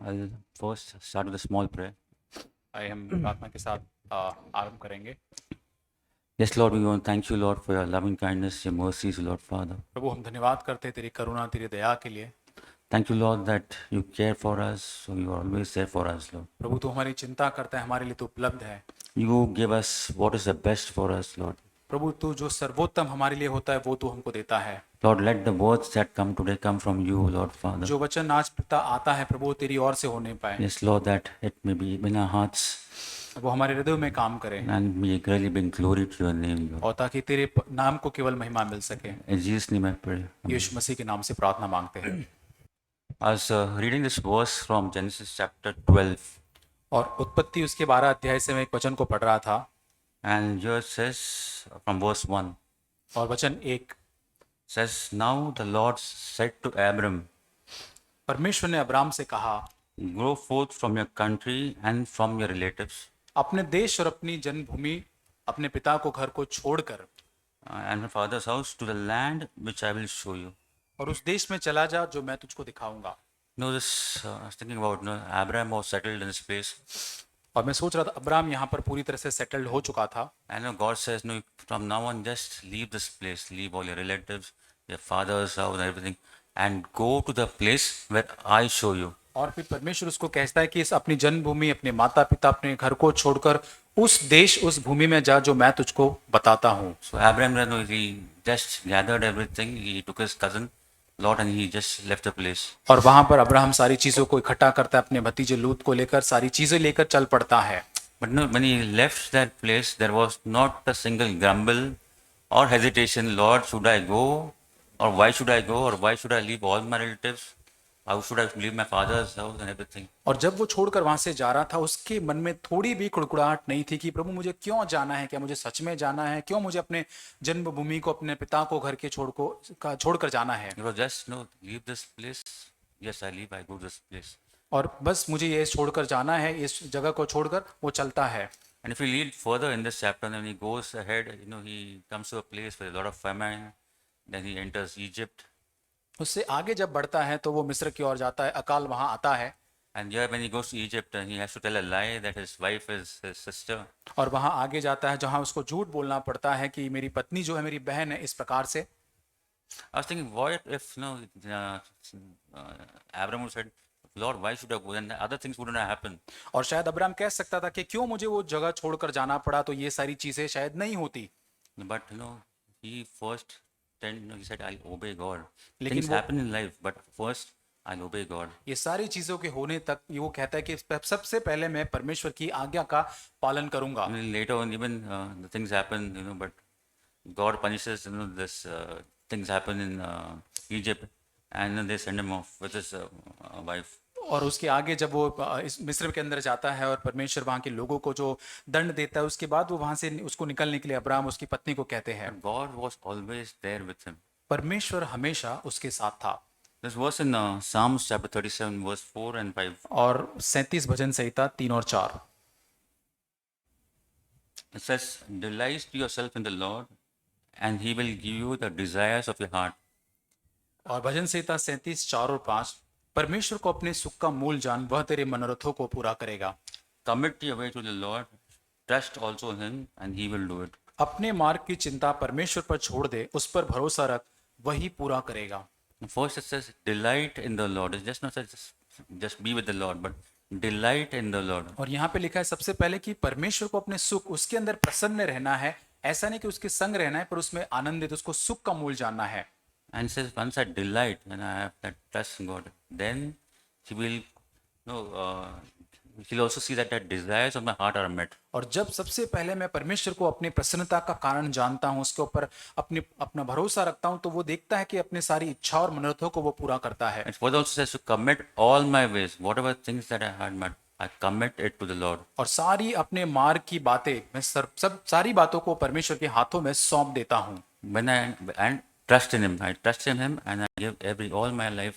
I'll first start with a small prayer. आइए हम प्रार्थना के साथ आरंभ करेंगे। Yes, Lord, we want to thank you, Lord, for your loving kindness, your mercies, Lord Father. प्रभु, हम धन्यवाद करते हैं तेरी करुणा, तेरी दया के लिए। Thank you, Lord, that you care for us, so you are always there for us, Lord. प्रभु, तू हमारी चिंता करता है, हमारे लिए तू उपलब्ध है। You give us what is the best for us, Lord. प्रभु, तू जो सर्वोत्तम हमारे लिए होता है वो तू हमको देता है। Lord, let the words that come today come from you, Lord Father. जो वचन आज पिता आता है प्रभु, वो तेरी ओर से होने पाए, Yes, Lord, that it may be in our hearts वो हमारे हृदय में काम करे and may really bring glory to your name, Lord. और ताकि तेरे नाम को केवल महिमा मिल सके। In Jesus' name I pray. यीशु मसीह के नाम से प्रार्थना मांगते हैं। I was reading this verse from Genesis chapter 12, और उत्पत्ति उसके 12 अध्याय से मैं एक वचन को पढ़ रहा था and here it says from verse 1. और वचन 1 Says, now the Lord said to Abram, परमेश्वर ने अब्राम से कहा, go forth from your country and from your relatives अपने देश और अपनी जन्मभूमि, अपने पिता को घर को छोड़कर and your father's house to the land which I will show you. और उस देश में चला जा जो मैं तुझको दिखाऊंगा। This, I was thinking about, Abraham was settled in this place. और मैं सोच रहा था अब्राम यहाँ पर पूरी तरह से सेटल्ड हो चुका था। I know God says, no, from now on, just leave this place, leave all your relatives, your father's house and everything, and go to the place where I show you. और फिर परमेश्वर उसको कहता है कि इस अपनी जन्मभूमि, अपने माता पिता, अपने घर को छोड़कर उस देश, उस भूमि में जा जो मैं तुझको बताता हूँ। So Abraham, he just gathered everything, he took his cousin Lot and he just left the place. और वहां पर अब्राहम सारी चीजों को इकट्ठा करता है, अपने भतीजे लूत को लेकर सारी चीजें लेकर चल पड़ता है। But no, when he left that place, there was not a single grumble or hesitation. Lord, should I go? Or why should I go? Or why should I leave all my relatives? How should I leave my father's house and everything? और जब वो छोड़कर वहां से जा रहा था, उसके मन में थोड़ी भी कुड़कुड़ाहट नहीं थी कि प्रभु मुझे क्यों जाना है, क्या मुझे सच में जाना है, क्यों मुझे अपने जन्मभूमि को, अपने पिता को घर के छोड़कर जाना है। It was just, no, leave this place. Yes, I leave, I go to this place. और बस मुझे ये छोड़कर जाना है, इस जगह को छोड़कर वो चलता है। And if we read further in this chapter, then he goes ahead, he comes to a place with a lot of famine. Then he enters Egypt. उससे आगे जब बढ़ता है तो वो मिस्र की ओर जाता है, अकाल वहां आता है। And here, when he goes to Egypt, he has to tell a lie that his wife is his sister. और वहां आगे जाता है जहां उसको झूठ बोलना पड़ता है कि मेरी पत्नी जो है मेरी बहन है, इस प्रकार से। I was thinking, what if Abraham would said, Lord, why should I go? Then other things wouldn't have happened. और शायद अब्राहम कह सकता था कि क्यों मुझे वो जगह छोड़कर जाना पड़ा, तो ये सारी चीजें शायद नहीं होती। But he first he said, I'll obey God. लेकिन Things वो happen in life, but first I'll obey God. ये सारी चीजों के होने तक वो कहता है कि सबसे पहले मैं परमेश्वर की आज्ञा का पालन करूंगा। I mean, later on, even the things happen, but God punishes, this things happen in Egypt, and then they send him off with his wife. और उसके आगे जब वो इस मिस्र के अंदर जाता है और परमेश्वर वहां के लोगों को जो दंड देता है, उसके बाद वो वहां से उसको निकलने के लिए अब्राहम उसकी पत्नी को कहते हैं। But God was always there with him. परमेश्वर हमेशा उसके साथ था। This verse in Psalms chapter 37, verse 4 and 5. और 37 भजन संहिता 3 और 4 It says, delight yourself in the Lord, and he will give you the desires of your heart. और भजन संहिता 37 4 और 5, परमेश्वर को अपने सुख का मूल जान, वह तेरे मनोरथों को पूरा करेगा। Commit your way to the Lord, trust also him, and he will do it. अपने मार्ग की चिंता परमेश्वर पर छोड़ दे, उस पर भरोसा रख, वही पूरा करेगा। First it says, delight in the Lord. It's just not just be with the Lord, but delight in the Lord. और यहाँ पे लिखा है सबसे पहले कि परमेश्वर को अपने सुख, उसके अंदर प्रसन्न रहना है। ऐसा नहीं कि उसके संग रहना है, पर उसमें आनंदित, उसको सुख का मूल जानना है। And it says, once I delight, and I have that trust in God, then he will, he'll also see that the desires of my heart are met. और जब सबसे पहले मैं परमेश्वर को अपनी प्रसन्नता का कारण जानता हूँ, उसके ऊपर अपना भरोसा रखता हूँ, तो वो देखता है कि अपने सारी इच्छा और मनोरथों को वो पूरा करता है। And further also says to commit all my ways, whatever things that I had met, I commit it to the Lord. और सारी अपने मार्ग की बातें मैं सब सारी बातों को परमेश्वर के हाथों में सौंप देता हूँ। When and trust in him, I trust in him, and I give all my life,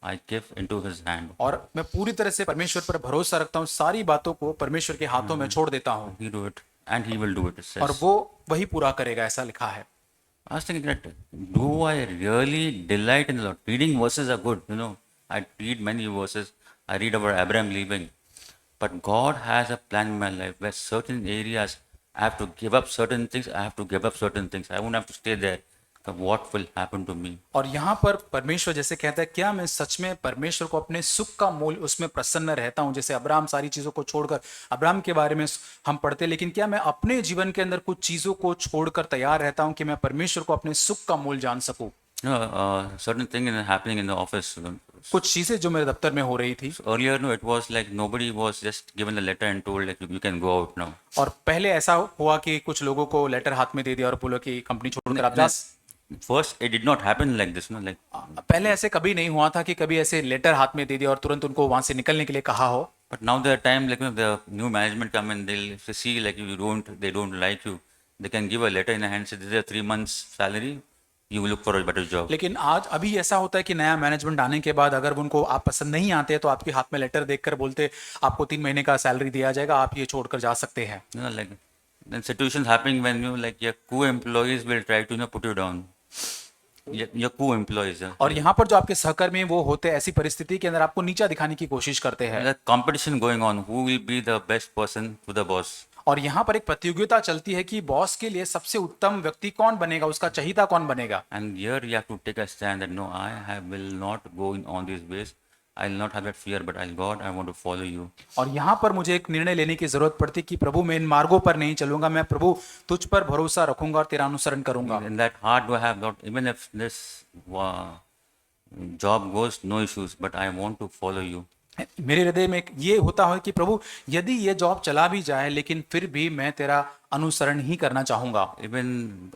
I give into his hand. और मैं पूरी तरह से परमेश्वर पर भरोसा रखता हूँ, सारी बातों को परमेश्वर के हाथों में छोड़ देता हूँ। He do it, and he will do it. It says. और वो वही पूरा करेगा, ऐसा लिखा है। I was thinking that, do I really delight in the Lord? Reading verses are good, I read many verses, I read about Abraham leaving. But God has a plan in my life where certain areas I have to give up certain things. I have to give up certain things. I won't have to stay there. But what will happen to me? और यहाँ पर परमेश्वर जैसे कहता है, क्या मैं सच में परमेश्वर को अपने सुख का मूल उसमें प्रसन्न रहता हूँ? जैसे अब्राहम सारी चीजों को छोड़कर, अब्राहम के बारे में हम पढ़ते हैं, लेकिन क्या मैं अपने जीवन के अंदर कुछ चीजों को छोड़कर तैयार रहता हूँ कि मैं परमेश्वर को अपने सुख का मूल जान सकूं? Certain thing is happening in the office. कुछ चीजें जो मेरे दफ्तर में हो रही थी, Earlier, no, it was like nobody was just given a letter and told like you can go out now. और पहले ऐसा हुआ कि कुछ लोगों को लेटर हाथ में दे दिया और बोला कि कंपनी छोड़कर आप जा। First, it did not happen like this, no, like. पहले ऐसे कभी नहीं हुआ था कि कभी ऐसे लेटर हाथ में दे दिया और तुरंत उनको वहां से निकलने के लिए कहा हो। But now the time like the new management come and they'll see like they don't like you. They can give a letter in a hand say this is a 3 months salary. You will look for a better job. लेकिन आज अभी ऐसा होता है कि नया management आने के बाद अगर उनको आप पसंद नहीं आते तो आपके हाथ में लेटर देखकर बोलते आपको 3 महीने का सैलरी दिया जाएगा, आप ये छोड़कर जा सकते हैं। Like then situations happening when you like your co-employees will try to put you down. Your co-employees. और यहाँ पर जो आपके सहकर्मी वो होते हैं ऐसी परिस्थिति के अंदर आपको नीचा दिखाने की कोशिश करते हैं। The competition going on. Who will be the best person to the boss? और यहाँ पर एक प्रतियोगिता चलती है कि बॉस के लिए सबसे उत्तम व्यक्ति कौन बनेगा, उसका चहीता कौन बनेगा। And here you have to take a stand that no, will not go on these ways. I will not have that fear, but God, I want to follow you. और यहाँ पर मुझे एक निर्णय लेने की जरूरत पड़ती कि प्रभु मैं इन मार्गों पर नहीं चलूंगा, मैं प्रभु तुझ पर भरोसा रखूंगा और तेरा अनुसरण करूंगा। In that heart do I have not, even if this job goes, no issues, but I want to follow you. मेरे हृदय में ये होता है कि प्रभु यदि ये जॉब चला भी जाए लेकिन फिर भी मैं तेरा अनुसरण ही करना चाहूंगा। Even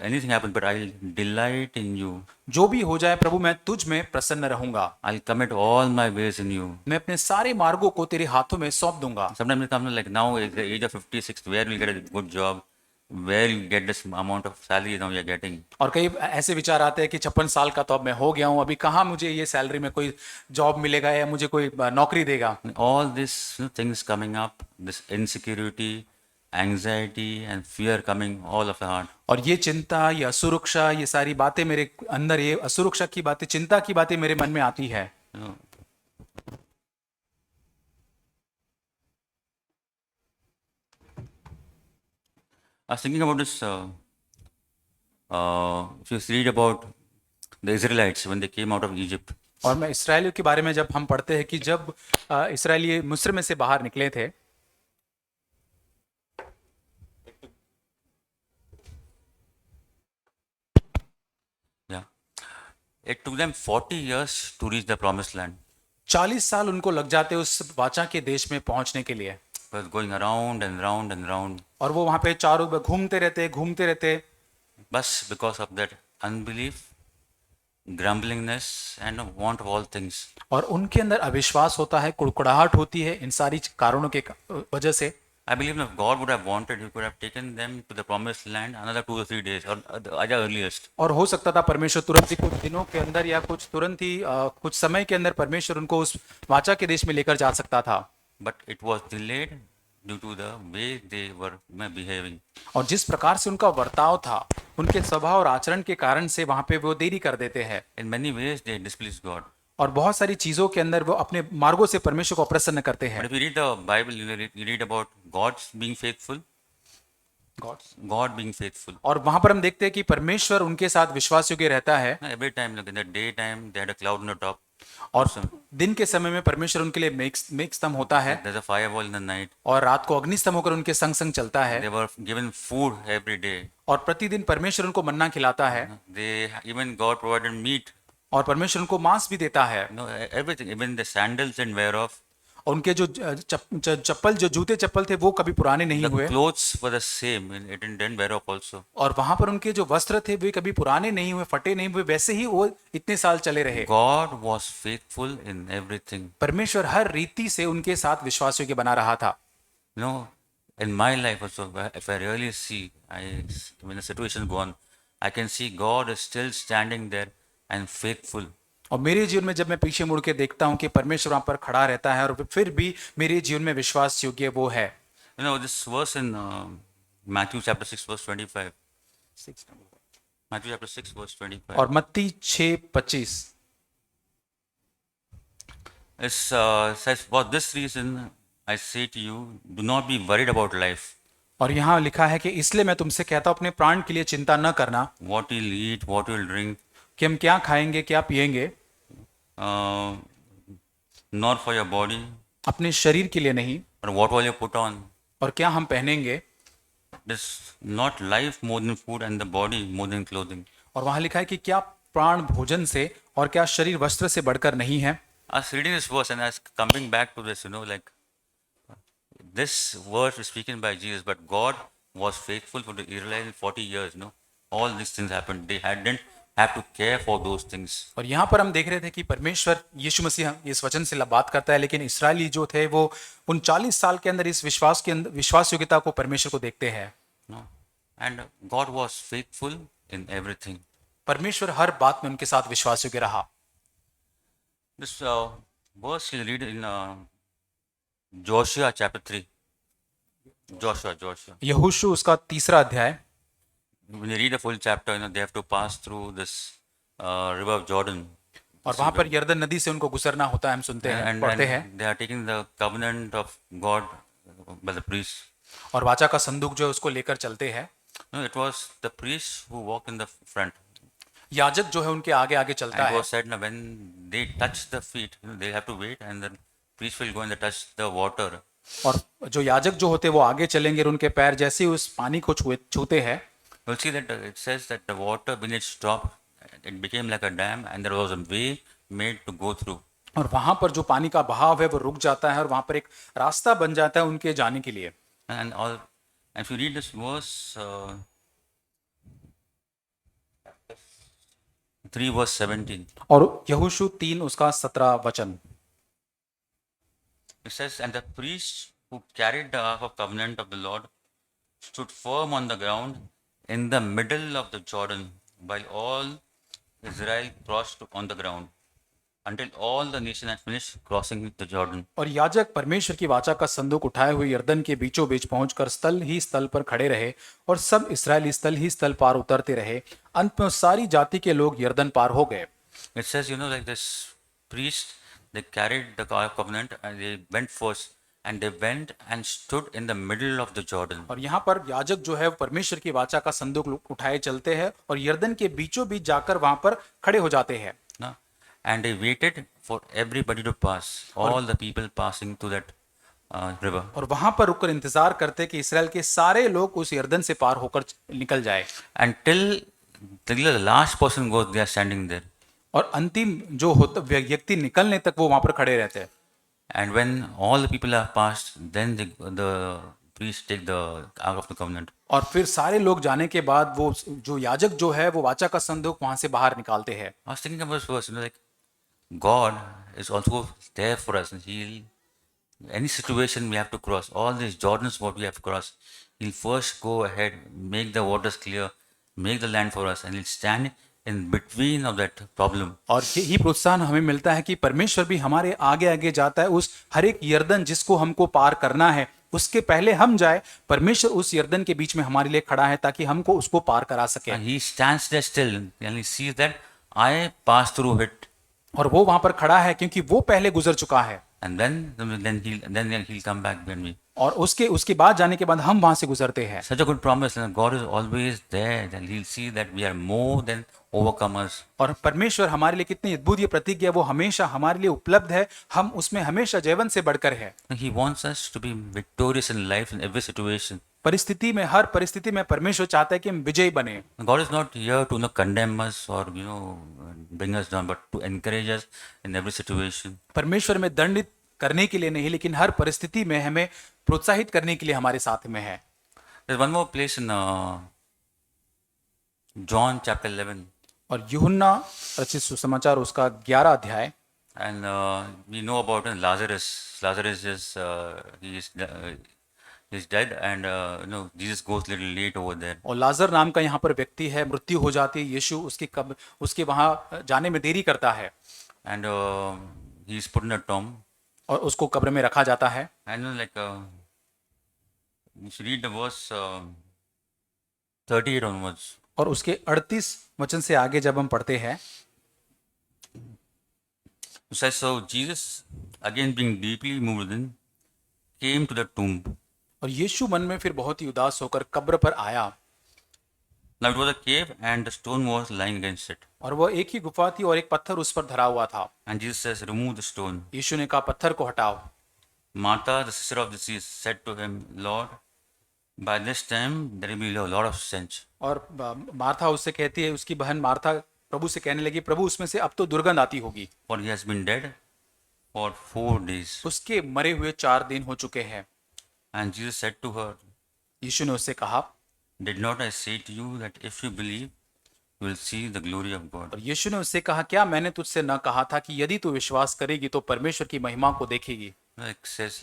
anything happens, but I'll delight in you. जो भी हो जाए प्रभु मैं तुझ में प्रसन्न रहूंगा। I'll commit all my ways in you. मैं अपने सारे मार्गों को तेरे हाथों में सौंप दूंगा। Sometimes it comes like now at the age of 56, where will get a good job? Where you get this amount of salary now you're getting? और कई ऐसे विचार आते हैं कि 56 साल का तो अब मैं हो गया हूं, अभी कहाँ मुझे ये सैलरी में कोई जॉब मिलेगा या मुझे कोई नौकरी देगा। All these things coming up, this insecurity, anxiety and fear coming all of the heart. और ये चिंता, ये असुरक्षा, ये सारी बातें मेरे अंदर, ये असुरक्षा की बातें, चिंता की बातें मेरे मन में आती है। You know, I was thinking about this. If you read about the Israelites when they came out of Egypt, और मैं इसराइलियों के बारे में जब हम पढ़ते हैं कि जब इसराइली मिस्र में से बाहर निकले थे, yeah, it took them 40 years to reach the promised land. 40 साल उनको लग जाते उस वाचा के देश में पहुंचने के लिए। It was going around and round and round. और वो वहां पे चारों घूमते रहते। But because of that unbelief, grumblingness, and want of all things. और उनके अंदर अविश्वास होता है, कुड़कुड़ाहट होती है इन सारी कारणों के वजह से। I believe if God would have wanted, He could have taken them to the promised land another 2 or 3 days, or at the earliest. और हो सकता था परमेश्वर तुरंत ही कुछ दिनों के अंदर या कुछ तुरंत ही कुछ समय के अंदर परमेश्वर उनको उस वाचा के देश में लेकर जा सकता था। But it was delayed due to the way they were behaving. और जिस प्रकार से उनका वर्ताव था, उनके स्वभाव और आचरण के कारण से वहां पे वो देरी कर देते हैं। In many ways, they displeased God. और बहुत सारी चीजों के अंदर वो अपने मार्गों से परमेश्वर को अप्रसन्न करते हैं। But if you read the Bible, you read about God's being faithful, God being faithful. और वहां पर हम देखते हैं कि परमेश्वर उनके साथ विश्वास योग्य रहता है। Every time, like in the daytime, they had a cloud on the top. और दिन के समय में परमेश्वर उनके लिए मेघ स्तंभ होता है, There's a firewall in the night. और रात को अग्निस्तंभ होकर उनके संग संग चलता है। They were given food every day. और प्रतिदिन परमेश्वर उनको मन्ना खिलाता है। Even God provided meat. और परमेश्वर उनको मांस भी देता है। Everything, even the sandals didn't wear off. और उनके जो चप्पल, जो जूते चप्पल थे वो कभी पुराने नहीं The हुए। clothes were the same, it didn't wear off also. और वहां पर उनके जो वस्त्र थे वे कभी पुराने नहीं हुए, फटे नहीं हुए, वैसे ही वो इतने साल चले रहे। God was faithful in everything. परमेश्वर हर रीति से उनके साथ विश्वास योग्य बना रहा था। You know, in my life also, if I really see, when the situation go on, I can see God is still standing there and faithful. और मेरे जीवन में जब मैं पीछे मुड़ के देखता हूँ कि परमेश्वर वहां पर खड़ा रहता है और फिर भी मेरे जीवन में विश्वास योग्य वो है। You know, this verse in Matthew chapter 6 verse 25. Matthew chapter 6 verse 25. और मत्ती 6:25, It says, for this reason, I say to you, do not be worried about life. और यहाँ लिखा है कि इसलिए मैं तुमसे कहता हूँ अपने प्राण के लिए चिंता न करना What you'll eat, what you'll drink, कि हम क्या खाएंगे क्या पिएंगे, uh, nor for your body, अपने शरीर के लिए नहीं, or what will you put on. और क्या हम पहनेंगे। This not life more than food and the body more than clothing. और वहाँ लिखा है कि क्या प्राण भोजन से और क्या शरीर वस्त्र से बढ़कर नहीं है। I was reading this verse and I was coming back to this, like this verse is speaking by Jesus, but God was faithful for the Israelites 40 years, All these things happened. They didn't have to care for those things. और यहाँ पर हम देख रहे थे कि परमेश्वर यीशु मसीह इस वचन से बात करता है, लेकिन इस्राएली जो थे वो उन 40 साल के अंदर इस विश्वास के अंदर विश्वास योग्यता को परमेश्वर को देखते हैं। No? And God was faithful in everything. परमेश्वर हर बात में उनके साथ विश्वास योग्य रहा। This verse you read in Joshua chapter 3. Joshua. यहोशू उसका 3रा अध्याय। When you read the full chapter, they have to pass through this river of Jordan. और वहां पर यरदन नदी से उनको गुजरना होता है, हम सुनते हैं, And पढ़ते हैं। they are taking the covenant of God by the priest. और वाचा का संदूक जो है उसको लेकर चलते हैं। No, it was the priest who walked in the front. याजक जो है उनके आगे आगे चलता And it है। was said, when they touch the feet, they have to wait, and the priest will go and touch the water. और जो याजक जो होते हैं वो आगे चलेंगे और उनके पैर जैसे ही उस पानी को छूते हैं, You'll see that it says that the water, when it stopped, it became like a dam, and there was a way made to go through. और वहां पर जो पानी का बहाव है वो रुक जाता है और वहां पर एक रास्ता बन जाता है उनके जाने के लिए। And if you read this verse, 3 verse 17, और यहोशू 3 उसका 17 वचन। it says, and the priest who carried the ark of covenant of the Lord stood firm on the ground in the middle of the Jordan, while all Israel crossed on the ground, until all the nation had finished crossing the Jordan. और याजक परमेश्वर की वाचा का संदूक उठाए हुए यरदन के बीचों बीच पहुंचकर स्थल ही स्थल पर खड़े रहे और सब इस्राएली स्थल ही स्थल पार उतरते रहे। अंत में सारी जाति के लोग यरदन पार हो गए। It says, like this priest, they carried the ark of covenant and they went first, and they went and stood in the middle of the Jordan. और यहाँ पर याजक जो है वो परमेश्वर की वाचा का संदूक उठाए चलते हैं और यरदन के बीचों बीच जाकर वहां पर खड़े हो जाते हैं। No? And they waited for everybody to pass, all the people passing to that river. और वहां पर रुककर इंतजार करते कि इसराइल के सारे लोग उस यरदन से पार होकर निकल जाए। Until the last person goes, they are standing there. और अंतिम जो होता व्यक्ति निकलने तक वो वहां पर खड़े रहते हैं। And when all the people are passed, then the priest take the ark of the covenant. और फिर सारे लोग जाने के बाद वो जो याजक जो है वो वाचा का संदूक वहां से बाहर निकालते हैं। I was thinking about this verse, like God is also there for us. Any situation we have to cross, all these Jordans what we have to cross, He'll first go ahead, make the waters clear, make the land for us, and He'll stand in between of that problem. और यही प्रोत्साहन हमें मिलता है कि परमेश्वर भी हमारे आगे आगे जाता है। उस हर एक यरदन जिसको हमको पार करना है उसके पहले हम जाए, परमेश्वर उस यरदन के बीच में हमारे लिए खड़ा है ताकि हमको उसको पार करा सके। And He stands there still, and He sees that I passed through it. और वो वहां पर खड़ा है क्योंकि वो पहले गुजर चुका है। And then he'll come back when we. और उसके बाद जाने के बाद हम वहां से गुजरते हैं। Such a good promise, and God is always there, and He'll see that we are more than overcomers. और परमेश्वर हमारे लिए कितनी अद्भुत ये प्रतिज्ञा, वो हमेशा हमारे लिए उपलब्ध है, हम उसमें हमेशा जयवन से बढ़कर है। He wants us to be victorious in life in every situation. परिस्थिति में, हर परिस्थिति में परमेश्वर चाहता है कि हम विजयी बने। God is not here to condemn us or bring us down, but to encourage us in every situation. परमेश्वर में दंडित करने के लिए नहीं, लेकिन हर परिस्थिति में हमें प्रोत्साहित करने के लिए हमारे साथ में है। There's one more place in John chapter 11. और यूहन्ना रचित सुसमाचार उसका 11 अध्याय। And we know about Lazarus. Lazarus is he's dead, and Jesus goes a little late over there. और लाजर नाम का यहाँ पर व्यक्ति है, मृत्यु हो जाती है, यीशु उसके वहां जाने में देरी करता है। And he's put in a tomb. और उसको कब्र में रखा जाता है। And you should read the verse 38 onwards. और उसके 38 वचन से आगे जब हम पढ़ते हैं, It says, so Jesus again being deeply moved, then came to the tomb. और यीशु मन में फिर बहुत ही उदास होकर कब्र पर आया, Now it was a cave, and the stone was lying against it. और वह एक ही गुफा थी और एक पत्थर उस पर धरा हुआ था। And Jesus says, "Remove the stone." यीशु ने कहा पत्थर को हटाओ। Martha, the sister of the deceased, said to him, "Lord, by this time there will be a lot of stench." और मार्था उससे कहती है, उसकी बहन मार्था प्रभु से कहने लगी, प्रभु उसमें से अब तो दुर्गंध आती होगी, For he has been dead for 4 days. उसके मरे हुए 4 दिन हो चुके हैं। And Jesus said to her, यीशु ने उससे कहा, "Did not I say to you that if you believe, you will see the glory of God?" और यीशु ने उससे कहा, क्या मैंने तुझसे न कहा था कि यदि तू विश्वास करेगी तो परमेश्वर की महिमा को देखेगी। Like says,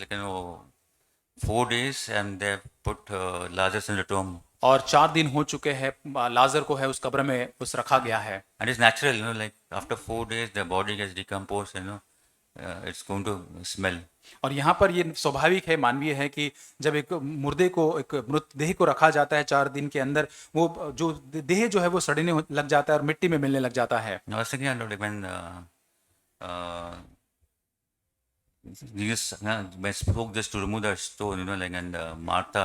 4 days, and they have put Lazarus in the tomb. और 4 दिन हो चुके हैं, लाजर को है उस कब्र में उस रखा गया है। And it's natural, like after 4 days, the body gets decomposed, it's going to smell. और यहाँ पर ये स्वाभाविक है, मानवीय है कि जब एक मुर्दे को, एक मृत देह को रखा जाता है 4 दिन के अंदर, वो जो देह जो है वो सड़ने लग जाता है और मिट्टी में मिलने लग जाता है। Now, I was thinking, like when Jesus when spoke this to remove the stone, and Martha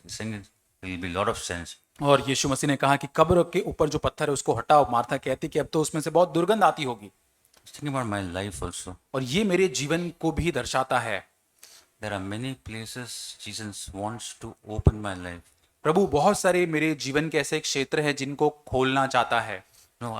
saying there will be a lot of sense. और यीशु मसीह ने कहा कि कब्र के ऊपर जो पत्थर है उसको हटाओ। मार्था कहती कि अब तो उसमें से बहुत दुर्गंध आती होगी। I was thinking about my life also. और ये मेरे जीवन को भी दर्शाता है। There are many places Jesus wants to open my life. प्रभु बहुत सारे मेरे जीवन के ऐसे क्षेत्र हैं जिनको खोलना चाहता है। No,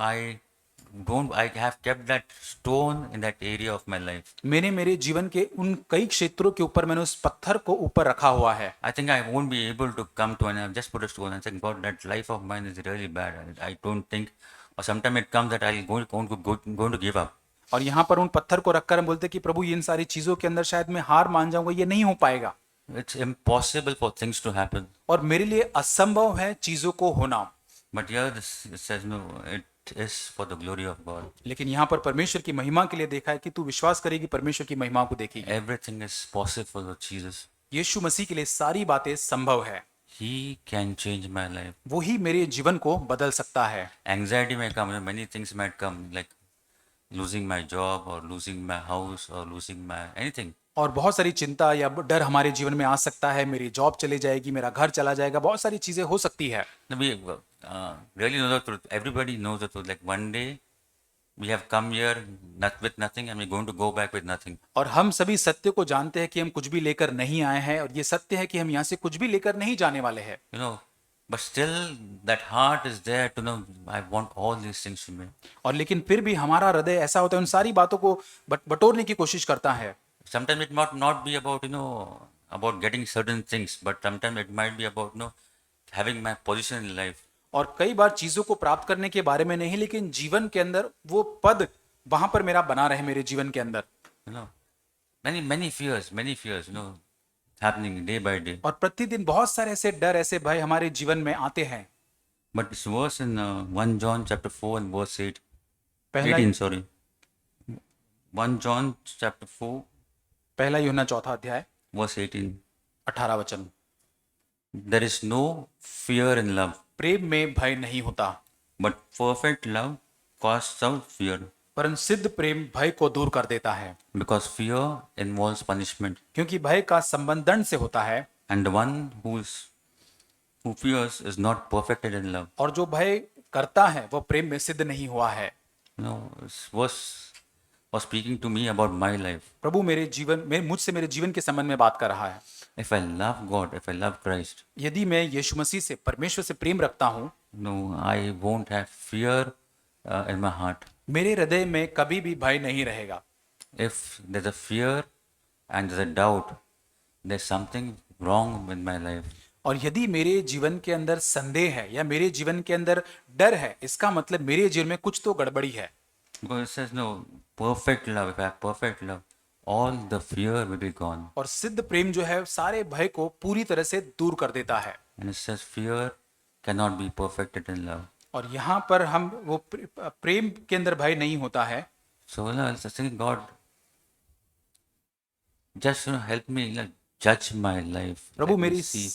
I have kept that stone in that area of my life. मैंने मेरे जीवन के उन कई क्षेत्रों के ऊपर मैंने उस पत्थर को ऊपर रखा हुआ है। I think I won't be able to come to, and I've just put a stone and said, God, that life of mine is really bad. I don't think, or sometime it comes that I'll going to give up. और यहाँ पर उन पत्थर को रखकर हम बोलते कि प्रभु इन सारी चीजों के अंदर शायद मैं हार मान जाऊंगा, ये नहीं हो पाएगा। It's impossible for things to happen. और मेरे लिए असंभव है चीजों को होना। But here it says, no, it is for the glory of God. लेकिन यहाँ पर परमेश्वर की महिमा के लिए देखा है कि तू विश्वास करेगी परमेश्वर की महिमा को देखेगी। Everything is possible with Jesus. यीशु मसीह के लिए सारी बातें संभव है। He can change my life. वो ही मेरे जीवन को बदल सकता है। Anxiety may come, many things might come, like losing my job or losing my house or losing my anything. और बहुत सारी चिंता या डर हमारे जीवन में आ सकता है, मेरी जॉब चली जाएगी, मेरा घर चला जाएगा, बहुत सारी चीजें हो सकती है। No, we really know the truth. Everybody knows the truth. Like one day we have come here with nothing, and we're going to go back with nothing. और हम सभी सत्य को जानते हैं कि हम कुछ भी लेकर नहीं आए हैं, और ये सत्य है कि हम यहाँ से कुछ भी लेकर नहीं जाने वाले हैं। But still that heart is there to know I want all these things to me. और लेकिन फिर भी हमारा हृदय ऐसा होता है, उन सारी बातों को बटोरने की कोशिश करता है। Sometimes it might not be about about getting certain things, but sometimes it might be about having my position in life. और कई बार चीजों को प्राप्त करने के बारे में नहीं, लेकिन जीवन के अंदर वो पद वहां पर मेरा बना रहे मेरे जीवन के अंदर। Many fears, happening day by day. और प्रतिदिन बहुत सारे ऐसे डर, ऐसे भय हमारे जीवन में आते हैं। But this verse in 1 John chapter 4 and verse 8, पहला 18, sorry. 1 John chapter 4, पहला यूहन्ना 4 अध्याय verse 18. 18 वचन, There is no fear in love, प्रेम में भय नहीं होता, but perfect love casts out fear, परंतु सिद्ध प्रेम भय को दूर कर देता है, because fear involves punishment, क्योंकि भय का संबंध दंड से होता है, and the one who fears is not perfected in love. और जो भय करता है वो प्रेम में सिद्ध नहीं हुआ है। This verse was speaking to me about my life. प्रभु मुझसे मेरे जीवन के संबंध में बात कर रहा है। If I love God, if I love Christ, यदि मैं यीशु मसीह से, परमेश्वर से प्रेम रखता हूँ, I won't have fear in my heart. मेरे हृदय में कभी भी भय नहीं रहेगा। If there's a fear and there's a doubt, there's something wrong with my life. और यदि मेरे जीवन के अंदर संदेह है या मेरे जीवन के अंदर डर है, इसका मतलब मेरे जीवन में कुछ तो गड़बड़ी है। Because it says, perfect love. If I have perfect love, all the fear will be gone. और सिद्ध प्रेम जो है सारे भय को पूरी तरह से दूर कर देता है। And it says fear cannot be perfected in love. और यहाँ पर हम वो प्रेम के अंदर भय नहीं होता है। So I was thinking, God, just help me judge my life. Prabhu Let me मेरी see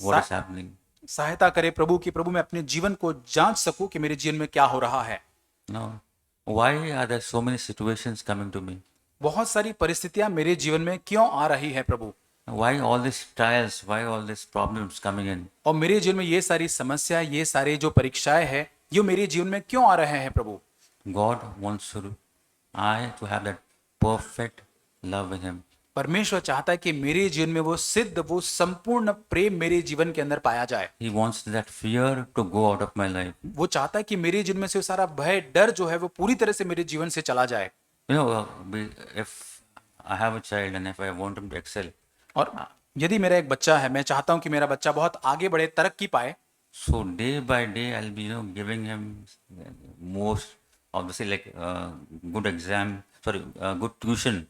what is happening. सहायता करे प्रभु कि प्रभु मैं अपने जीवन को जांच सकूं कि मेरे जीवन में क्या हो रहा है। Why are there so many situations coming to me? बहुत सारी परिस्थितियां मेरे जीवन में क्यों आ रही है प्रभु, Why all these trials? Why all these problems coming in? और मेरे जीवन में ये सारी समस्या, ये सारे जो परीक्षाएं हैं, ये मेरे जीवन में क्यों आ रहे हैं प्रभु। God wants to have that perfect love in Him. परमेश्वर चाहता है कि मेरे जीवन में वो सिद्ध, वो संपूर्ण प्रेम मेरे जीवन के अंदर पाया जाए। He wants that fear to go out of my life. वो चाहता है कि मेरे जीवन में से वो सारा भय, डर जो है वो पूरी तरह से मेरे जीवन से चला जाए। If I have a child and if I want him to excel, और यदि मेरा एक बच्चा है, मैं चाहता हूं कि मेरा बच्चा बहुत आगे बढ़े, तरक्की पाए, so day by day I'll be giving him most obviously like good exam, sorry, good tuition,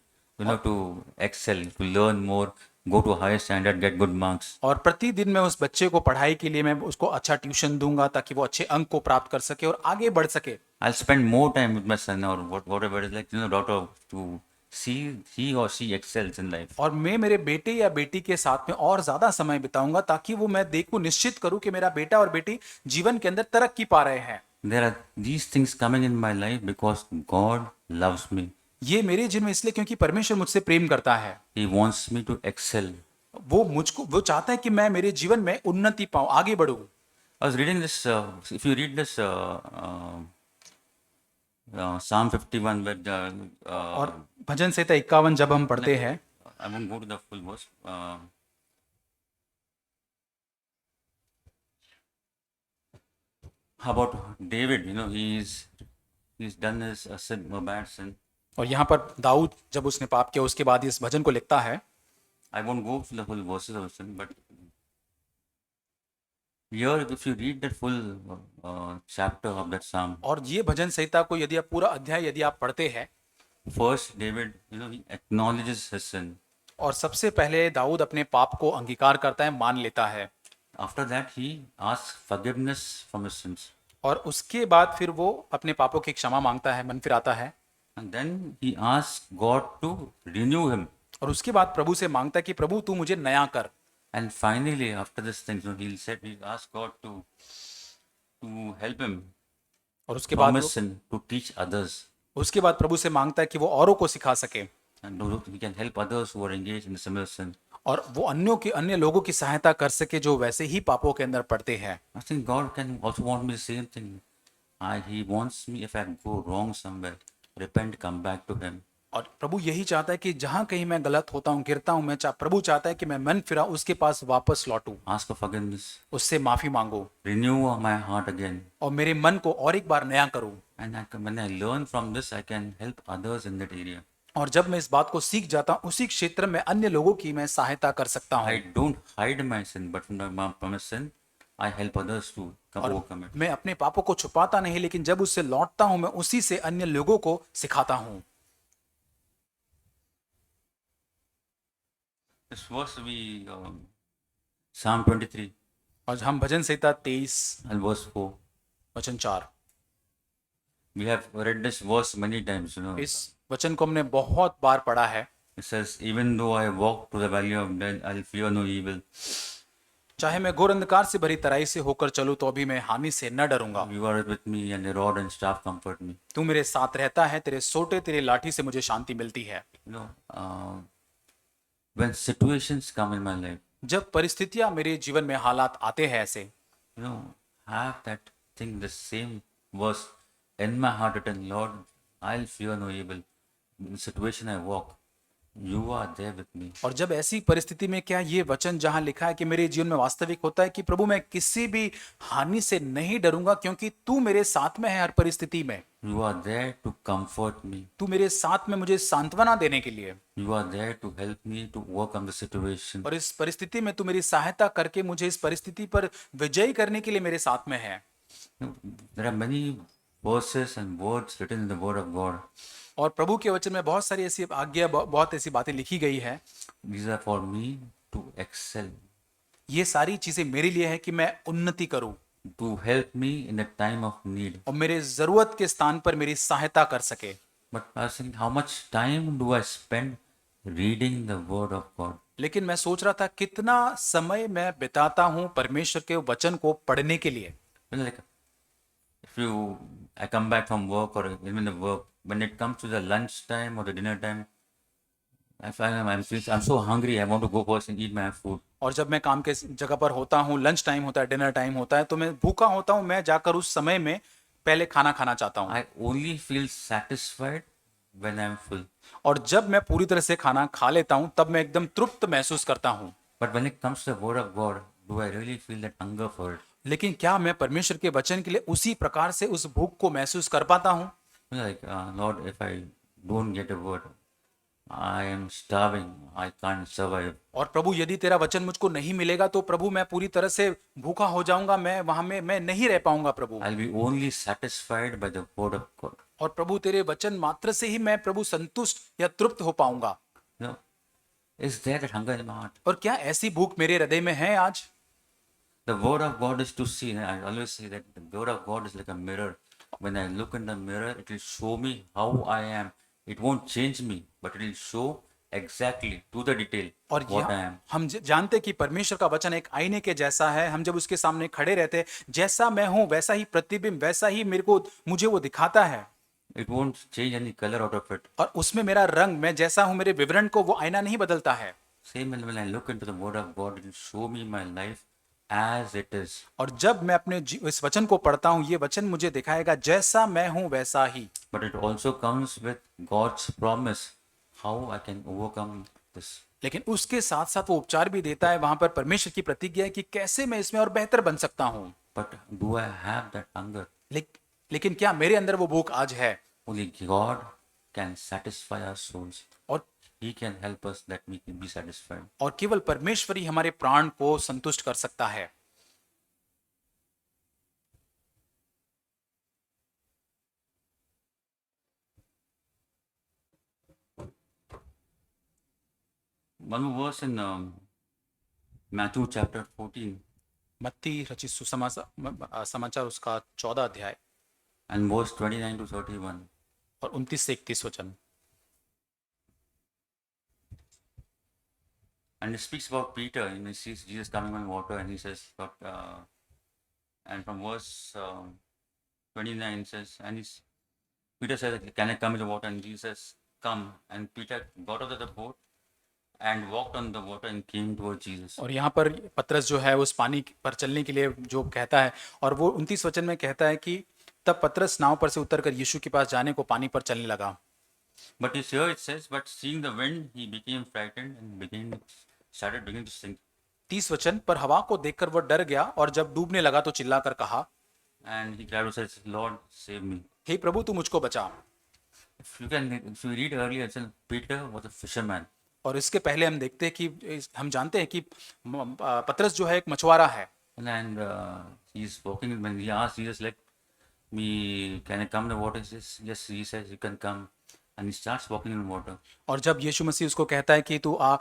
to excel, to learn more, go to higher standard, get good marks. और प्रतिदिन मैं उस बच्चे को पढ़ाई के लिए मैं उसको अच्छा ट्यूशन दूंगा ताकि वो अच्छे अंक को प्राप्त कर सके और आगे बढ़ सके। I'll spend more time with my son or whatever it is like, daughter, to see he or she excels in life. और मैं मेरे बेटे या बेटी के साथ में और ज्यादा समय बिताऊंगा ताकि वो मैं देखूं, निश्चित करूं कि मेरा बेटा और बेटी जीवन के अंदर तरक्की पा रहे हैं। There are these things coming in my life because God loves me. ये मेरे जीवन में इसलिए क्योंकि परमेश्वर मुझसे प्रेम करता है। He wants me to excel. वो चाहता है कि मैं मेरे जीवन में उन्नति पाऊं, आगे बढ़ूं। I was reading this, if you read this Psalm 51, where और भजन संहिता 51 जब हम पढ़ते हैं, I won't go to the full verse. How about David? He's done his sin, a bad sin. और यहाँ पर दाऊद जब उसने पाप किया उसके बाद इस भजन को लिखता है। I won't go to the full verses of sin, but here, if you read that full chapter of that psalm, और ये भजन संहिता को यदि आप पूरा अध्याय यदि आप पढ़ते हैं, first David, he acknowledges his sin. और सबसे पहले दाऊद अपने पाप को अंगीकार करता है, मान लेता है। After that, he asks forgiveness from his sins. और उसके बाद फिर वो अपने पापों की क्षमा मांगता है, मन फिराता है। And then he asks God to renew him. और उसके बाद प्रभु से मांगता है कि प्रभु तू मुझे नया कर। And finally, after this thing, he asked God to help him और उसके from बाद his sin, to teach others. उसके बाद प्रभु से मांगता है कि वो औरों को सिखा सके And he can help others who are engaged in similar sin. और वो अन्य लोगों की सहायता कर सके जो वैसे ही पापों के अंदर पड़ते हैं। I think God can also want me the same thing. He wants me, if I go wrong somewhere, repent, come back to Him. और प्रभु यही चाहता है कि जहां कहीं मैं गलत होता हूं, गिरता हूं, प्रभु चाहता है कि मैं मन फिरा उसके पास वापस लौटूं, Ask for forgiveness. उससे माफी मांगू Renew my heart again. और मेरे मन को और एक बार नया करूं। And when I learn from this, I can help others in that area. और जब मैं इस बात को सीख जाता हूं, उसी क्षेत्र में अन्य लोगों की मैं सहायता कर सकता हूं। I don't hide my sin, but from my sin, I help others to overcome it. मैं अपने पापों को छुपाता नहीं, लेकिन जब उससे लौटता हूं, मैं उसी से अन्य लोगों को सिखाता हूं। This verse Psalm 23 और हम भजन संहिता 23 and verse 4. वचन 4, We have read this verse many times, इस वचन को हमने बहुत बार पढ़ा है। It says, even though I walk to the valley of death, I'll fear no evil. चाहे मैं घोर अंधकार से भरी तराई से होकर चलूं तो भी मैं हानि से न डरूंगा। You are with me, and your rod and staff comfort me. तू मेरे साथ रहता है, तेरे सोटे तेरे लाठी से मुझे शांति मिलती है। When situations come in my life, जब परिस्थितियां मेरे जीवन में, हालात आते हैं ऐसे, have that thing, the same verse in my heart written, Lord, I'll fear no evil. In the situation I walk, you are there with me. और जब ऐसी परिस्थिति में क्या ये वचन जहां लिखा है कि मेरे जीवन में वास्तविक होता है कि प्रभु मैं किसी भी हानि से नहीं डरूंगा क्योंकि तू मेरे साथ में है हर परिस्थिति में। You are there to comfort me. तू मेरे साथ में मुझे सांत्वना देने के लिए, You are there to help me to overcome the situation. और इस परिस्थिति में तू मेरी सहायता करके मुझे इस परिस्थिति पर विजयी करने के लिए मेरे साथ में है। There are many verses and words written in the Word of God. और प्रभु के वचन में बहुत सारी ऐसी आज्ञा, बहुत ऐसी बातें लिखी गई है। These are for me to excel, ये सारी चीजें मेरे लिए है कि मैं उन्नति करूं to help me in the time of need. और मेरे जरूरत के स्थान पर मेरी सहायता कर सके। But I was thinking, how much time do I spend reading the Word of God? लेकिन मैं सोच रहा था कितना समय मैं बिताता हूं परमेश्वर के वचन को पढ़ने के लिए। Like, I come back from work or even the work, when it comes to the lunch time or the dinner time, I'm so hungry. I want to go first and eat my food. और जब मैं काम के जगह पर होता हूँ, lunch time होता है, डिनर टाइम होता है, तो मैं भूखा होता हूँ, मैं जाकर उस समय में पहले खाना खाना चाहता हूँ। I only feel satisfied when I'm full. और जब मैं पूरी तरह से खाना खा लेता हूँ, तब मैं एकदम तृप्त महसूस करता हूँ। But when it comes to the word of God, do I really feel that hunger for it? लेकिन क्या मैं परमेश्वर के वचन के लिए उसी प्रकार से उस भूख को महसूस कर पाता हूँ? Like, Lord, if I don't get a word, I am starving. I can't survive. और प्रभु, यदि तेरा वचन मुझको नहीं मिलेगा तो प्रभु मैं पूरी तरह से भूखा हो जाऊंगा, मैं वहां में मैं नहीं रह पाऊंगा प्रभु। I'll be only satisfied by the word of God. और प्रभु, तेरे वचन मात्र से ही मैं प्रभु संतुष्ट या तृप्त हो पाऊंगा। You know, is there that hunger in my heart? और क्या ऐसी भूख मेरे हृदय में है आज? The word of God is to see. And I always say that the word of God is like a mirror. When I look in the mirror, it will show me how I am. It won't change me, but it will show exactly to the detail और what I am. हम जानते कि परमेश्वर का वचन एक आईने के जैसा है। हम जब उसके सामने खड़े रहते, जैसा मैं हूं वैसा ही प्रतिबिंब, वैसा ही मुझे वो दिखाता है। It won't change any color out of it. और उसमें मेरा रंग, मैं जैसा हूं, मेरे विवरण को वो आईना नहीं बदलता है। Same when I look into the word of God, it will show me my life as it is. और जब मैं अपने इस वचन को पढ़ता हूं, ये वचन मुझे दिखाएगा जैसा मैं हूं वैसा ही। But it also comes with God's promise how I can overcome this. लेकिन उसके साथ साथ वो उपचार भी देता है। वहां पर परमेश्वर की प्रतिज्ञा है कि कैसे मैं इसमें और बेहतर बन सकता हूं। But do I have that hunger? लेकिन क्या मेरे अंदर वो भूख आज है? Only God can satisfy our souls. और He can help us that we can be satisfied. और केवल परमेश्वर ही हमारे प्राण को संतुष्ट कर सकता है। One more verse in Matthew chapter 14 मत्ती रचित समाचार उसका 14 अध्याय and verse 29 to 31. और 29 से 31 वचन। And it speaks about Peter, and he sees Jesus coming on water, and he says, and from verse 29 says, Peter says, "Can I come in the water?" And Jesus says, "Come." And Peter got out of the boat and walked on the water and came towards Jesus. और यहाँ पर पतरस जो है उस पानी पर चलने के लिए जो कहता है, और वो 29 वचन में कहता है कि तब पतरस नाव पर से उतरकर यीशु के पास जाने को पानी पर चलने लगा। But here it says, but seeing the wind, he became frightened and started beginning to sink. 30 वचन पर हवा को देखकर वह डर गया और जब डूबने लगा तो चिल्लाकर कहा, And he cried out, says, "Lord, save me." हे प्रभु, तू मुझको बचा। If you read earlier, it says Peter was a fisherman. और इसके पहले हम देखते हैं कि हम जानते हैं कि पतरस जो है एक मछुआरा है। And he's walking, when he asked Jesus, "Let me, can I come in the water?" He says, "Yes." He says, "You can come." And he starts walking in water. और जब यीशु मसीह उसको कहता है कि तू आ,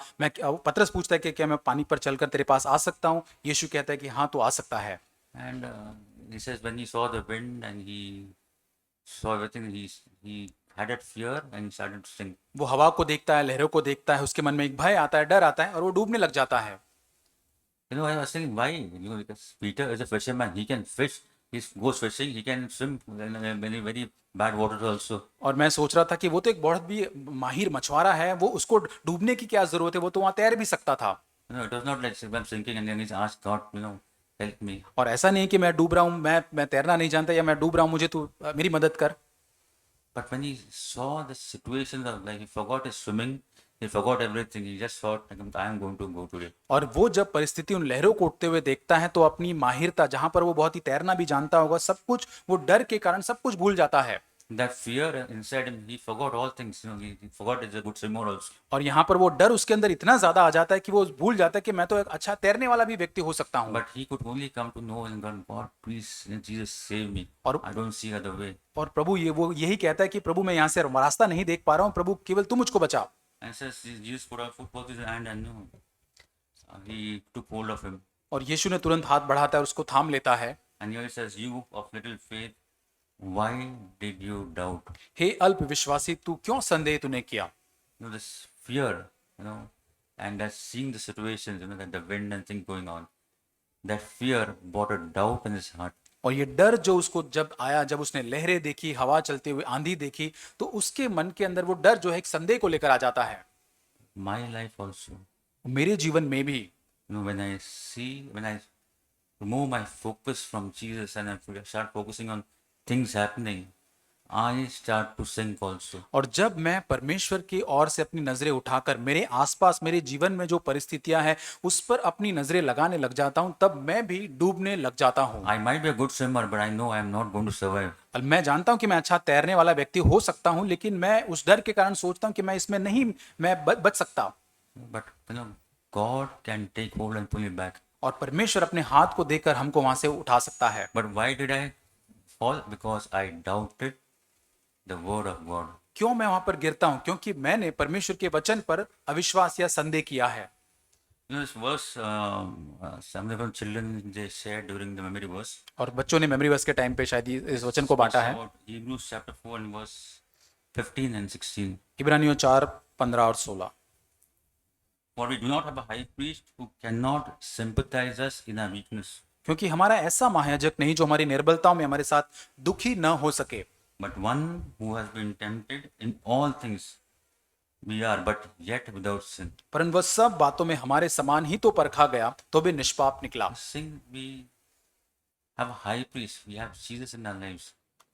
पतरस पूछता है कि क्या मैं पानी पर चलकर तेरे पास आ सकता हूँ? यीशु कहता है कि हाँ, तू आ सकता है। And he says, when he saw the wind and he saw everything, he had that fear and he started to sink. वो हवा को देखता है, लहरों को देखता है, उसके मन में एक भय आता है, डर आता है और वो डूबने लग जाता है। I was thinking, why? Because Peter is a fisherman. He can fish. He goes fishing. He can swim in a very, very bad water also. और मैं सोच रहा था कि वो तो एक बहुत भी माहिर मछुआरा है, वो उसको डूबने की क्या जरूरत है, वो तो वहां तैर भी सकता था। It was not like I'm sinking and then he's asked God, help me. और ऐसा नहीं कि मैं डूब रहा हूँ, मैं तैरना नहीं जानता, या मैं डूब रहा हूँ, मुझे तू मेरी मदद कर। But when he saw the situation of like he forgot his swimming, he forgot everything. He just thought, like, I am going to go today. और वो जब परिस्थिति उन लहरों को उठते हुए देखता है तो अपनी माहिरता, जहां पर वो बहुत ही तैरना भी जानता होगा, सब कुछ वो डर के कारण सब कुछ भूल जाता है। That fear inside him, he forgot all things. He forgot he's a good swimmer also. और यहाँ पर वो डर उसके अंदर इतना ज्यादा आ जाता है कि वो भूल जाता है कि मैं तो एक अच्छा तैरने वाला भी व्यक्ति हो सकता हूँ। But he could only come to know and God, please, Jesus, save me. और I don't see other way. और प्रभु वो यही कहता है कि प्रभु, मैं यहाँ से रास्ता नहीं देख पा रहा हूँ, प्रभु केवल तू मुझको बचा। And says Jesus put out foot both his hand and he took hold of him. और यीशु ने तुरंत हाथ बढ़ाता है और उसको थाम लेता है। And here it says, "You of little faith, why did you doubt?" हे अल्प विश्वासी, तू क्यों संदेह तूने किया? This fear, and that seeing the situations, that the wind and things going on, that fear brought a doubt in his heart. और ये डर जो उसको जब आया, जब उसने लहरें देखी, हवा चलते हुए, आंधी देखी, तो उसके मन के अंदर वो डर जो है एक संदेह को लेकर आ जाता है। my life also. मेरे जीवन में भी When I remove my focus from Jesus and I start focusing on things happening, I start to sink also. और जब मैं परमेश्वर की ओर से अपनी नजरें उठाकर मेरे आसपास मेरे जीवन में जो परिस्थितियां हैं उस पर अपनी नजरें लगाने लग जाता हूं, तब मैं भी डूबने लग जाता हूं। I might be a good swimmer, but I know I am not going to survive. और मैं जानता हूं कि मैं अच्छा तैरने वाला व्यक्ति हो सकता हूं, लेकिन मैं उस डर के कारण सोचता हूं कि मैं इसमें नहीं मैं बच सकता। But God can take hold and pull me back. और परमेश्वर अपने हाथ को देकर हमको वहां से उठा सकता है। But why did I fall? Because I doubted the word of God. क्यों मैं वहां पर गिरता हूं? क्योंकि मैंने परमेश्वर के वचन पर अविश्वास या संदेह किया है। This verse, some of the children they shared during the memory verse. और बच्चों ने मेमोरी वर्स के टाइम पे शायद इस वचन को बांटा है। About Hebrews chapter 4 and verse 15 and 16. इब्रानियों 4, 15 और 16। For we do not have a high priest who cannot sympathize us in our weakness, क्योंकि हमारा ऐसा महायाजक नहीं जो हमारी निर्बलताओं में हमारे साथ दुखी न हो सके, but one who has been tempted in all things we are, but yet without sin. परंतु वह सब बातों में हमारे समान ही तो परखा गया, तो भी निष्पाप निकला। Seeing we have a high priest, we have Jesus in our lives.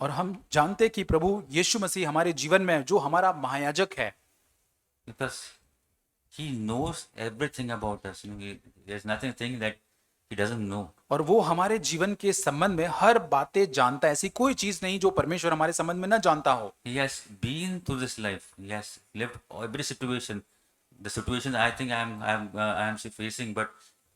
और हम जानते कि प्रभु यीशु मसीह हमारे जीवन में जो हमारा महायाजक है, Because he knows everything about us. There's nothing that he doesn't know. और वो हमारे जीवन के संबंध में हर बातें जानता है। ऐसी कोई चीज नहीं जो परमेश्वर हमारे संबंध में न जानता हो। He has been through this life. He has lived every situation. The situation I think I am facing, but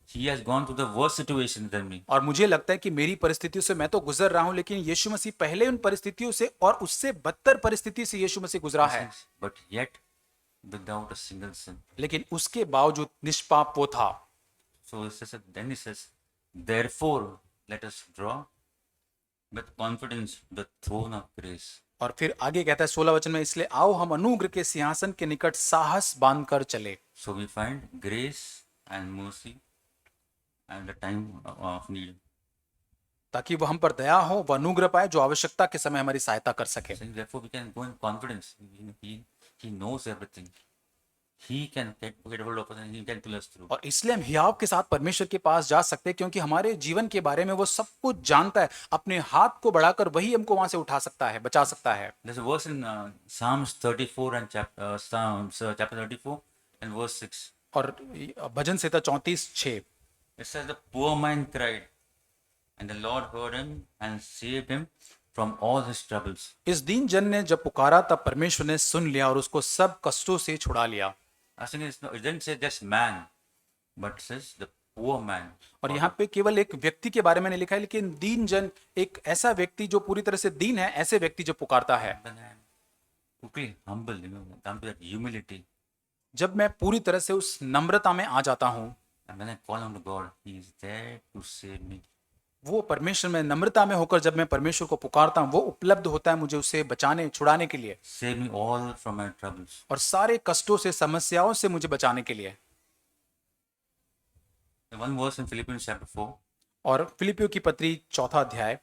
he has gone through the worst situation than me. और मुझे लगता है कि मेरी परिस्थितियों से मैं तो गुजर रहा हूं, लेकिन यीशु मसीह पहले उन परिस्थितियों से और उससे बदतर परिस्थिति से यीशु मसीह गुजरा है, But yet without a single sin. लेकिन उसके बावजूद निष्पाप वो था। So then he says, therefore let us draw with confidence the throne of grace. और फिर आगे कहता है 16 वचन में, इसलिए आओ हम अनुग्रह के सिंहासन के निकट साहस बांधकर चले। So we find grace and mercy at the time of need. ताकि वो हम पर दया हो, वह अनुग्रह पाए जो आवश्यकता के समय हमारी सहायता कर सके। So therefore we can go in confidence. He knows everything. He can get hold of us and he can pull us through. और इसलिए हम हियाव के साथ परमेश्वर के पास जा सकते हैं, क्योंकि हमारे जीवन के बारे में वो सब कुछ जानता है। अपने हाथ को बढ़ाकर वही हमको वहां से उठा सकता है, बचा सकता है। There's a verse in Psalms 34 and Psalms chapter 34 and verse 6. और भजन संहिता 34:6, It says the poor man cried and the Lord heard him and saved him from all his troubles. इस दीन जन ने जब पुकारा तब परमेश्वर ने सुन लिया और उसको सब कष्टों से छुड़ा लिया। I think it didn't say just man, but it says the poor man. और यहाँ पे केवल एक व्यक्ति के बारे में नहीं लिखा है, लेकिन दीन जन एक ऐसा व्यक्ति जो पूरी तरह से दीन है, ऐसे व्यक्ति जो पुकारता है। When I am quickly humble, come to that humility, जब मैं पूरी तरह से उस नम्रता में आ जाता हूँ, and when I call on to God, He is there to save me. वो परमेश्वर में नम्रता में होकर जब मैं परमेश्वर को पुकारता हूँ, वो उपलब्ध होता है मुझे उसे बचाने छुड़ाने के लिए, Save me all from my troubles. और सारे कष्टों से समस्याओं से मुझे बचाने के लिए। One verse in Philippians chapter 4, और फिलिपियों की पत्री 4 अध्याय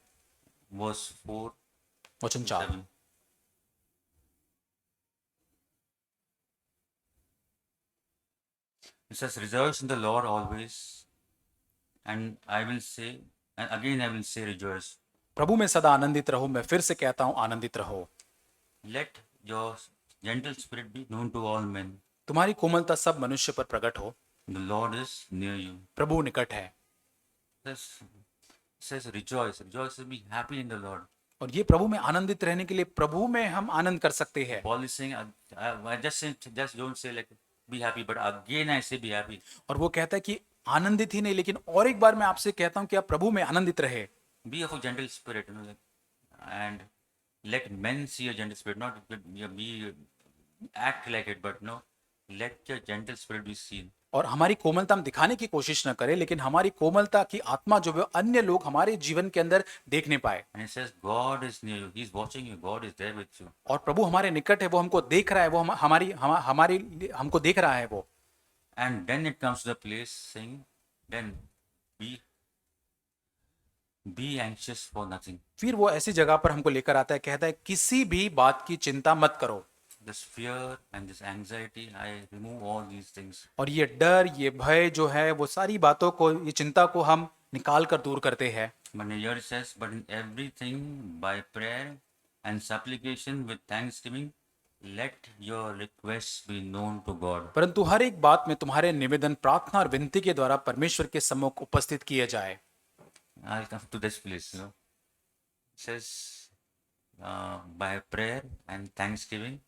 verse 4 वचन to 4, 7. It says, rejoice in the Lord always, and I will say, and again I will say, rejoice. प्रभु में सदा आनंदित रहो। मैं फिर से कहता हूँ, आनंदित रहो। Let your gentle spirit be known to all men. तुम्हारी कोमलता सब मनुष्य पर प्रकट हो। The Lord is near you. प्रभु निकट है। It says rejoice. Rejoice and be happy in the Lord. और ये प्रभु में आनंदित रहने के लिए प्रभु में हम आनंद कर सकते हैं। Paul is saying, I just don't say like be happy, but again I say be happy. और वो कहता है कि आनंदित ही नहीं, लेकिन और एक बार मैं आपसे कहता हूँ कि आप प्रभु में आनंदित रहे। Be of a gentle spirit, and let men see your gentle spirit. Not be act like it, but no, let your gentle spirit be seen. और हमारी कोमलता हम दिखाने की कोशिश न करें, लेकिन हमारी कोमलता की आत्मा जो है अन्य लोग हमारे जीवन के अंदर देखने पाए। And it says God is near you. He's watching you. God is there with you. और प्रभु हमारे निकट है, वो हमको देख रहा है, वो हमारी हमको देख रहा है वो। And then it comes to the place saying, then be anxious for nothing. फिर वो ऐसी जगह पर हमको लेकर आता है, कहता है किसी भी बात की चिंता मत करो। this fear and this anxiety, I remove all these things. और ये डर, ये भय जो है, वो सारी बातों को, ये चिंता को हम निकाल कर दूर करते हैं। But here it says, but in everything by prayer and supplication with thanksgiving, let your requests be known to God. परंतु हर एक बात में तुम्हारे निवेदन प्रार्थना और विनती के द्वारा परमेश्वर के सम्मुख उपस्थित किए जाए। I'll come to this place. It says, by prayer and thanksgiving,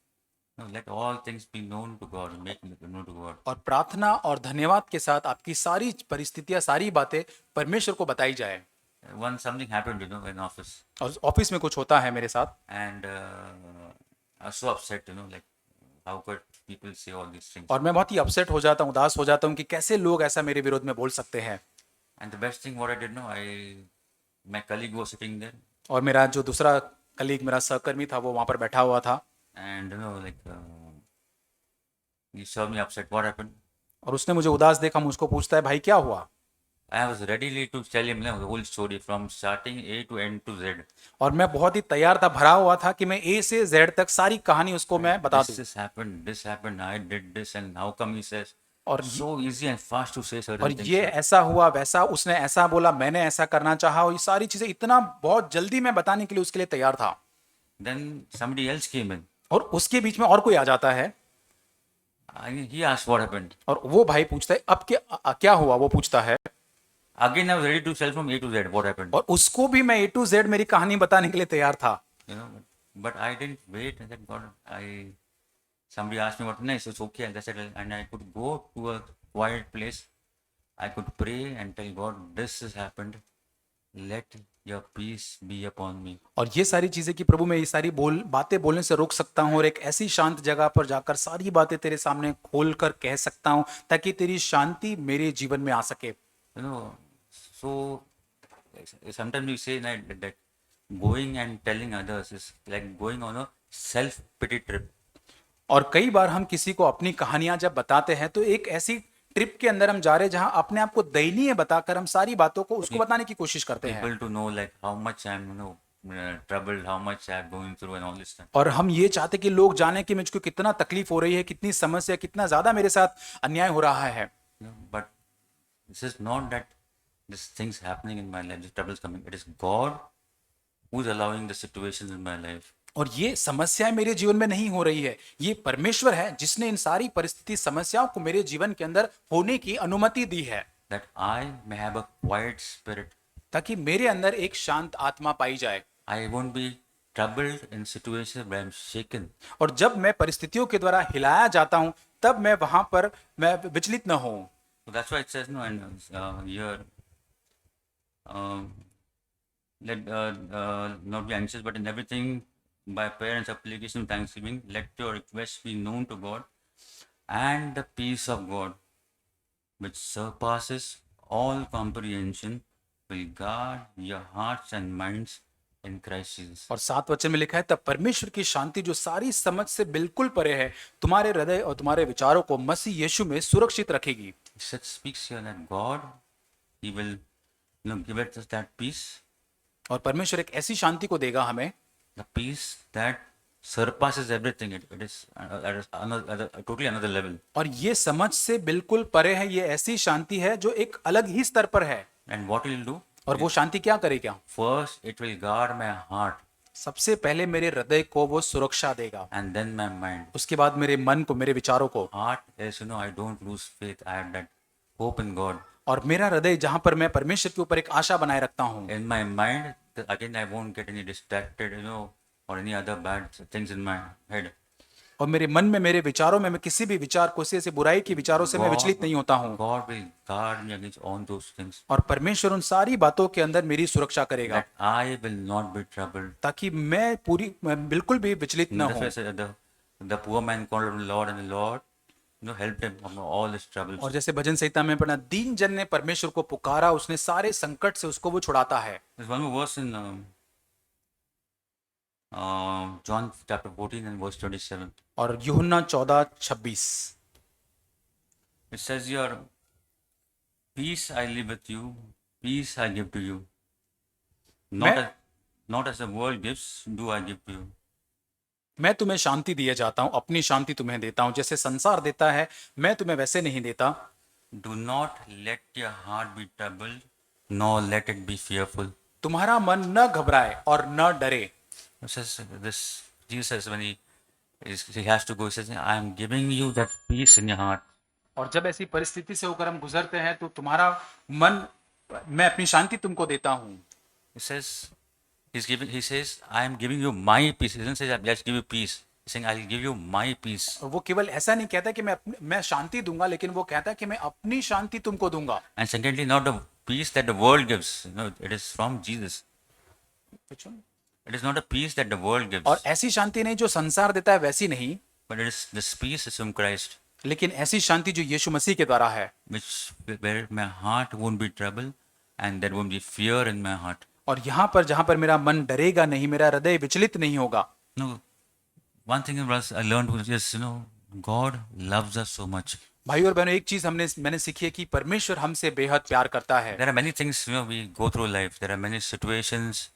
let all things be known to God, make it known to God. और प्रार्थना और धन्यवाद के साथ आपकी सारी परिस्थितियां, सारी बातें परमेश्वर को बताई जाए। Once something happened, in office, और ऑफिस में कुछ होता है मेरे साथ, and I was so upset, like how could people say all these things? और मैं बहुत ही अपसेट हो जाता हूँ, उदास हो जाता हूँ कि कैसे लोग ऐसा मेरे विरोध में बोल सकते हैं। And the best thing what I did, my colleague was sitting there, और मेरा जो दूसरा कलीग, मेरा सहकर्मी था, वो वहां पर बैठा हुआ था, and he saw me upset. What happened? और उसने मुझे उदास देखा, मुझको पूछता है, भाई क्या हुआ? I was ready to tell him the whole story from starting A to end to Z. और मैं बहुत ही तैयार था, भरा हुआ था कि मैं ए से जेड तक सारी कहानी उसको मैं बता दूं। This happened, I did this, and how come he says? और So easy and fast to say और certain things. ये ऐसा हुआ, वैसा, उसने ऐसा बोला, मैंने ऐसा करना चाहा, और ये सारी चीजें इतना बहुत जल्दी मैं बताने के लिए उसके लिए तैयार था। Then somebody else came in. और उसके बीच में और कोई आ जाता है, He asked what happened. और वो भाई पूछता है, अब क्या हुआ? वो पूछता है, Again, I was ready to tell from A to Z what happened. और उसको भी मैं ए टू जेड मेरी कहानी बताने के लिए तैयार था। But I didn't wait. I said, God, somebody asked me what, nice, it's okay. And I said, and I could go to a quiet place. I could pray and tell God, this has happened. Let your peace be upon me. और ये सारी चीजें कि प्रभु, मैं ये सारी बातें बोलने से रोक सकता हूँ, और एक ऐसी शांत जगह पर जाकर सारी बातें तेरे सामने खोल कर कह सकता हूँ, ताकि तेरी शांति मेरे जीवन में आ सके। So sometimes we say that going and telling others is like going on a self-pity trip. और कई बार हम किसी को अपनी कहानियां जब बताते हैं, तो एक ऐसी ट्रिप के अंदर हम जा रहे हैं जहां अपने आप को दयनीय बताकर हम सारी बातों को उसको बताने की कोशिश करते हैं, People to know like how much I'm troubled, how much I'm going through and all this stuff. और हम ये चाहते कि लोग जाने कि मुझको कितना तकलीफ हो रही है, कितनी समस्या, कितना ज्यादा मेरे साथ अन्याय हो रहा है। But this is not that this things happening in my life, this troubles coming. It is God who's allowing the situations in my life. और ये समस्याएं मेरे जीवन में नहीं हो रही है, ये परमेश्वर है जिसने इन सारी परिस्थिति, समस्याओं को मेरे जीवन के अंदर होने की अनुमति दी है, That I may have a quiet spirit. ताकि मेरे अंदर एक शांत आत्मा पाई जाए। I won't be troubled in situations where I'm shaken. और जब मैं परिस्थितियों के द्वारा हिलाया जाता हूं, तब मैं वहां पर मैं विचलित न हूं। So that's why it says and here let not be anxious, but in everything by prayer and supplication with thanksgiving, let your requests be known to God, and the peace of God, which surpasses all comprehension, will guard your hearts and minds in Christ Jesus. और 7 वचन में लिखा है, तब परमेश्वर की शांति जो सारी समझ से बिल्कुल परे है, तुम्हारे हृदय और तुम्हारे विचारों को मसीह यीशु में सुरक्षित रखेगी। It speaks here that God, He will give us that peace, और परमेश्वर एक ऐसी शांति को देगा हमें, the peace that surpasses everything. It is totally another level. और ये समझ से बिल्कुल परे है, ये ऐसी शांति है जो एक अलग ही स्तर पर है। And what will do? और वो शांति क्या करेगा? First, it will guard my heart, सबसे पहले मेरे हृदय को वो सुरक्षा देगा, and then my mind. उसके बाद मेरे मन को, मेरे विचारों को। Heart is, I don't lose faith. I have that hope in God. और मेरा हृदय जहां पर मैं परमेश्वर के ऊपर एक आशा बनाए रखता हूं। In my mind, again, I won't get any distracted, or any other bad things in my head. और मेरे मन में, मेरे विचारों में मैं किसी भी विचार को, से बुराई के विचारों से मैं विचलित नहीं होता हूं। God will guard me against all those things. और परमेश्वर उन सारी बातों के अंदर मेरी सुरक्षा करेगा, That I will not be troubled. ताकि मैं बिल्कुल भी विचलित न That's why हूं। I said the poor man called on the Lord, and the Lord, helped him from all his troubles. और जैसे भजन संहिता में पढ़ा, दीन जन ने परमेश्वर को पुकारा, उसने सारे संकट से उसको वो छुड़ाता है। There's one more verse in John chapter 14 and verse 27. और यूहन्ना 14:26 It says here, peace I live with you, peace I give to you. Not as the world gives, do I give to you. मैं तुम्हें शांति दिए जाता हूँ, अपनी शांति तुम्हें देता हूँ, जैसे संसार देता है मैं तुम्हें वैसे नहीं देता। Do not let your heart be troubled, nor let it be fearful. तुम्हारा मन न घबराए और न डरे। It says this Jesus when he has to go, he says, I am giving you that peace in your heart. और जब ऐसी परिस्थिति से होकर हम गुजरते हैं तो तुम्हारा मन, मैं अपनी शांति तुमको देता हूँ। He says, he says, I am giving you my peace. He doesn't say that let's give you peace. He's saying, I'll give you my peace. और वो केवल ऐसा नहीं कहता कि मैं शांति दूंगा, लेकिन वो कहता है कि मैं अपनी शांति तुमको दूंगा। And secondly, not the peace that the world gives. No, it is from Jesus. It is not a peace that the world gives, और ऐसी शांति नहीं जो संसार देता है वैसी नहीं, but it is this peace is from Christ, लेकिन ऐसी शांति जो यीशु मसीह के द्वारा है, which where my heart won't be troubled and there won't be fear in my heart. और यहाँ पर जहाँ पर मेरा मन डरेगा नहीं, मेरा हृदय विचलित नहीं होगा। No, one thing I learned is, God loves us so much. भाई और बहनों, एक चीज मैंने सीखी है कि परमेश्वर हमसे बेहद प्यार करता है। There are many things, we go through life. There are many situations,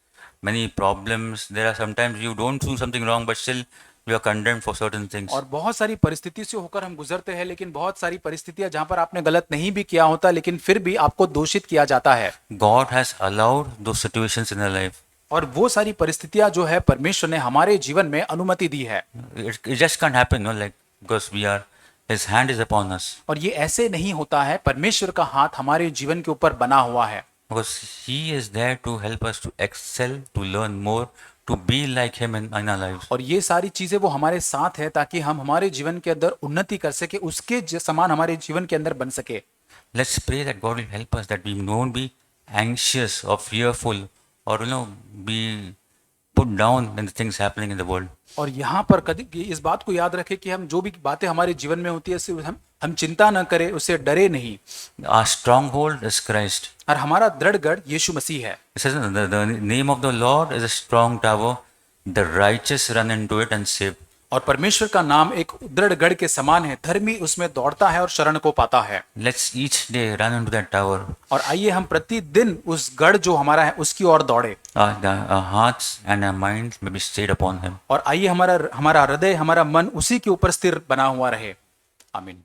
many problems. There are sometimes you don't do something wrong, but still you are condemned for certain things. और बहुत सारी परिस्थिति से होकर हम गुजरते हैं, लेकिन बहुत सारी परिस्थितियां जहां पर आपने गलत नहीं भी किया होता, लेकिन फिर भी आपको दोषित किया जाता है। God has allowed those situations in our life. और वो सारी परिस्थितियां जो है परमेश्वर ने हमारे जीवन में अनुमति दी है। It just can't happen, like because His hand is upon us. और ये ऐसे नहीं होता है, परमेश्वर का हाथ हमारे जीवन के ऊपर बना हुआ है। Because He is there to help us to excel, to learn more, to be like Him in our lives. और ये सारी चीजें वो हमारे साथ है ताकि हम हमारे जीवन के अंदर उन्नति कर सके, उसके समान हमारे जीवन के अंदर बन सके। Let's pray that God will help us, that we won't be anxious or fearful or be put down in the things happening in the world. और यहाँ पर कभी इस बात को याद रखें कि हम जो भी बातें हमारे जीवन में होती है उससे हम चिंता न करें, उससे डरे नहीं। Our stronghold is Christ. और हमारा दृढ़ गढ़ यीशु मसीह है। It says the name of the Lord is a strong tower. The righteous run into it and save. और परमेश्वर का नाम एक दृढ़ गढ़ के समान है, धर्मी उसमें दौड़ता है और शरण को पाता है। Let's each day run into that tower. और आइए हम प्रतिदिन उस गढ़ जो हमारा है उसकी ओर दौड़े। Our hearts and our minds may be stayed upon Him. और आइए हमारा हृदय, हमारा मन उसी के ऊपर स्थिर बना हुआ रहे। आमीन।